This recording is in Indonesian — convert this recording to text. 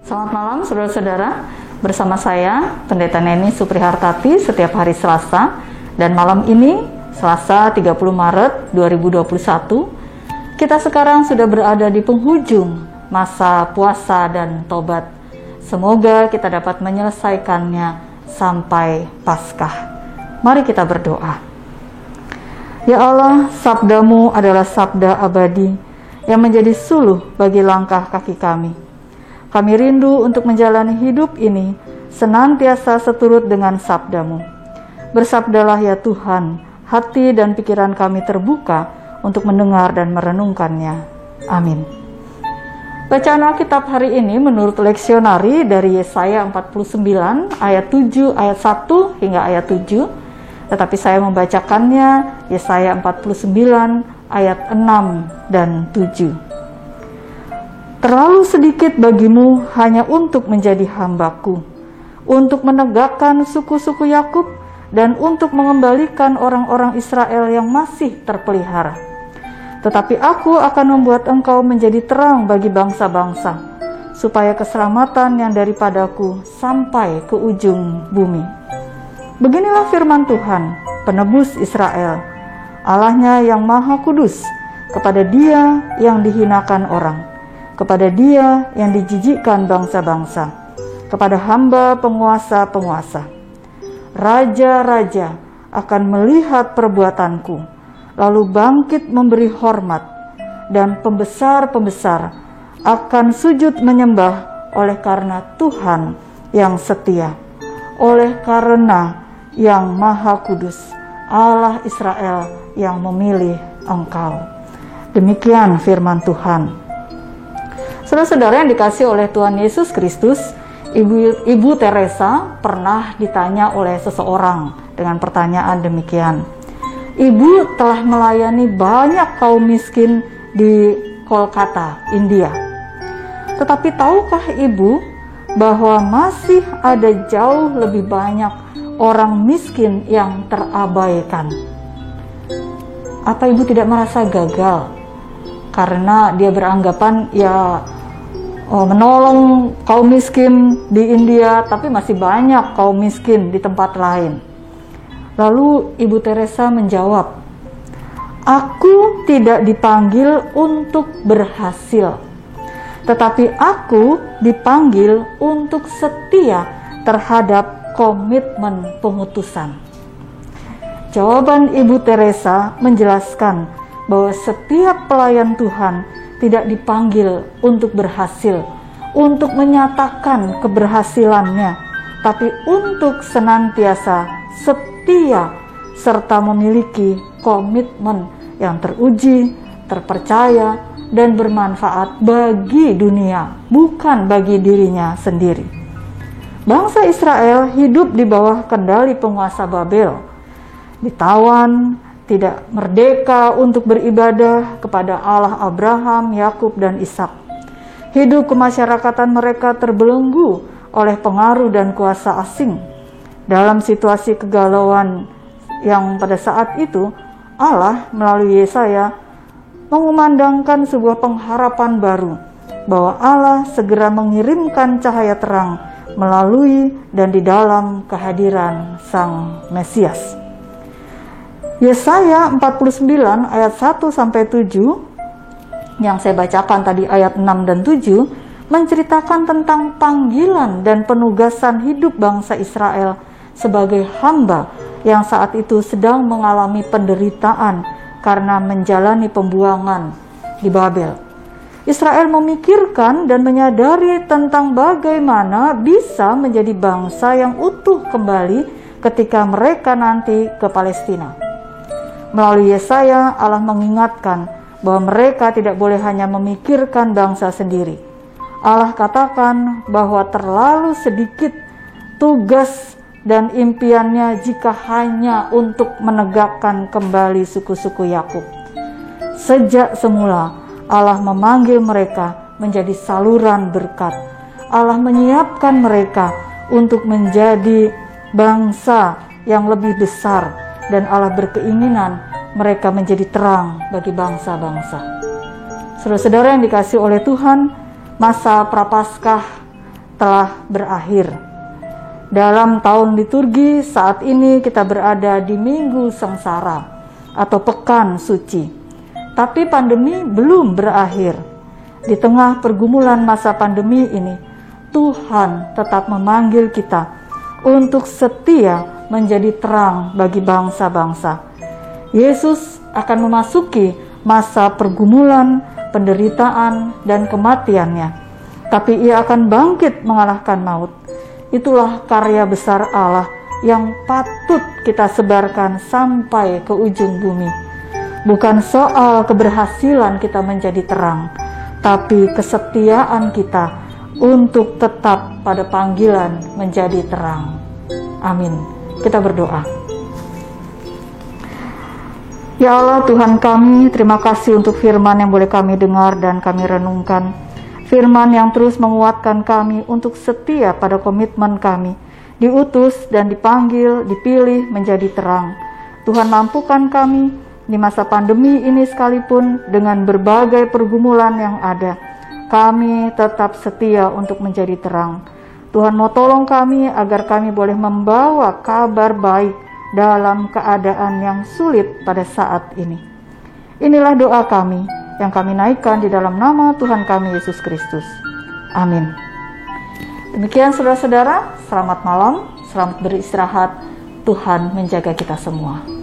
Selamat malam saudara-saudara, bersama saya Pendeta Neni Suprihartati setiap hari Selasa, dan malam ini Selasa 30 Maret 2021 kita sekarang sudah berada di penghujung masa puasa dan tobat. Semoga kita dapat menyelesaikannya sampai Paskah. Mari kita berdoa. Ya Allah, sabdamu adalah sabda abadi yang menjadi suluh bagi langkah kaki kami. Kami rindu untuk menjalani hidup ini senantiasa seturut dengan sabdamu. Bersabdalah ya Tuhan, hati dan pikiran kami terbuka untuk mendengar dan merenungkannya. Amin. Bacaan Alkitab hari ini menurut leksionari dari Yesaya 49 ayat 7 ayat 1 hingga ayat 7. Tetapi saya membacakannya Yesaya 49 ayat 6 dan 7. Terlalu sedikit bagimu hanya untuk menjadi hambaku, untuk menegakkan suku-suku Yakub dan untuk mengembalikan orang-orang Israel yang masih terpelihara. Tetapi aku akan membuat engkau menjadi terang bagi bangsa-bangsa, supaya keselamatan yang daripadaku sampai ke ujung bumi. Beginilah firman Tuhan, penebus Israel, Allahnya yang Maha Kudus, kepada Dia yang dihinakan orang, kepada Dia yang dijijikkan bangsa-bangsa, kepada hamba penguasa-penguasa. Raja-raja akan melihat perbuatanku, lalu bangkit memberi hormat, dan pembesar-pembesar akan sujud menyembah oleh karena Tuhan yang setia, oleh karena yang Maha Kudus, Allah Israel yang memilih engkau. Demikian firman Tuhan. Saudara-saudara yang dikasihi oleh Tuhan Yesus Kristus, Ibu Teresa pernah ditanya oleh seseorang dengan pertanyaan demikian. Ibu telah melayani banyak kaum miskin di Kolkata, India. Tetapi tahukah Ibu bahwa masih ada jauh lebih banyak orang miskin yang terabaikan? Apa Ibu tidak merasa gagal karena dia beranggapan menolong kaum miskin di India, tapi masih banyak kaum miskin di tempat lain? Lalu Ibu Teresa menjawab, aku tidak dipanggil untuk berhasil, tetapi aku dipanggil untuk setia terhadap komitmen pengutusan. Jawaban Ibu Teresa menjelaskan bahwa setiap pelayan Tuhan tidak dipanggil untuk berhasil, untuk menyatakan keberhasilannya, tapi untuk senantiasa setia serta memiliki komitmen yang teruji, terpercaya, dan bermanfaat bagi dunia, bukan bagi dirinya sendiri. Bangsa Israel hidup di bawah kendali penguasa Babel, ditawan, tidak merdeka untuk beribadah kepada Allah Abraham, Yakub, dan Ishak. Hidup kemasyarakatan mereka terbelenggu oleh pengaruh dan kuasa asing. Dalam situasi kegalauan yang pada saat itu, Allah melalui Yesaya mengumandangkan sebuah pengharapan baru, bahwa Allah segera mengirimkan cahaya terang melalui dan di dalam kehadiran Sang Mesias. Yesaya 49 ayat 1-7 yang saya bacakan tadi ayat 6 dan 7 menceritakan tentang panggilan dan penugasan hidup bangsa Israel sebagai hamba yang saat itu sedang mengalami penderitaan karena menjalani pembuangan di Babel. Israel memikirkan dan menyadari tentang bagaimana bisa menjadi bangsa yang utuh kembali ketika mereka nanti ke Palestina. Melalui Yesaya, Allah mengingatkan bahwa mereka tidak boleh hanya memikirkan bangsa sendiri. Allah katakan bahwa terlalu sedikit tugas dan impiannya jika hanya untuk menegakkan kembali suku-suku Yakub. Sejak semula, Allah memanggil mereka menjadi saluran berkat. Allah menyiapkan mereka untuk menjadi bangsa yang lebih besar, dan Allah berkeinginan mereka menjadi terang bagi bangsa-bangsa. Saudara-saudara yang dikasihi oleh Tuhan, masa Prapaskah telah berakhir. Dalam tahun liturgi saat ini kita berada di Minggu Sengsara atau Pekan Suci. Tapi pandemi belum berakhir. Di tengah pergumulan masa pandemi ini, Tuhan tetap memanggil kita untuk setia menjadi terang bagi bangsa-bangsa. Yesus akan memasuki masa pergumulan, penderitaan, dan kematiannya. Tapi ia akan bangkit mengalahkan maut. Itulah karya besar Allah yang patut kita sebarkan sampai ke ujung bumi. Bukan soal keberhasilan kita menjadi terang, tapi kesetiaan kita untuk tetap pada panggilan menjadi terang. Amin. Kita berdoa. Ya Allah Tuhan kami, terima kasih untuk firman yang boleh kami dengar dan kami renungkan. Firman yang terus menguatkan kami untuk setia pada komitmen kami, diutus dan dipanggil, dipilih menjadi terang. Tuhan mampukan kami di masa pandemi ini sekalipun dengan berbagai pergumulan yang ada. Kami tetap setia untuk menjadi terang. Tuhan mau tolong kami agar kami boleh membawa kabar baik dalam keadaan yang sulit pada saat ini. Inilah doa kami yang kami naikkan di dalam nama Tuhan kami Yesus Kristus. Amin. Demikian saudara-saudara, selamat malam, selamat beristirahat. Tuhan menjaga kita semua.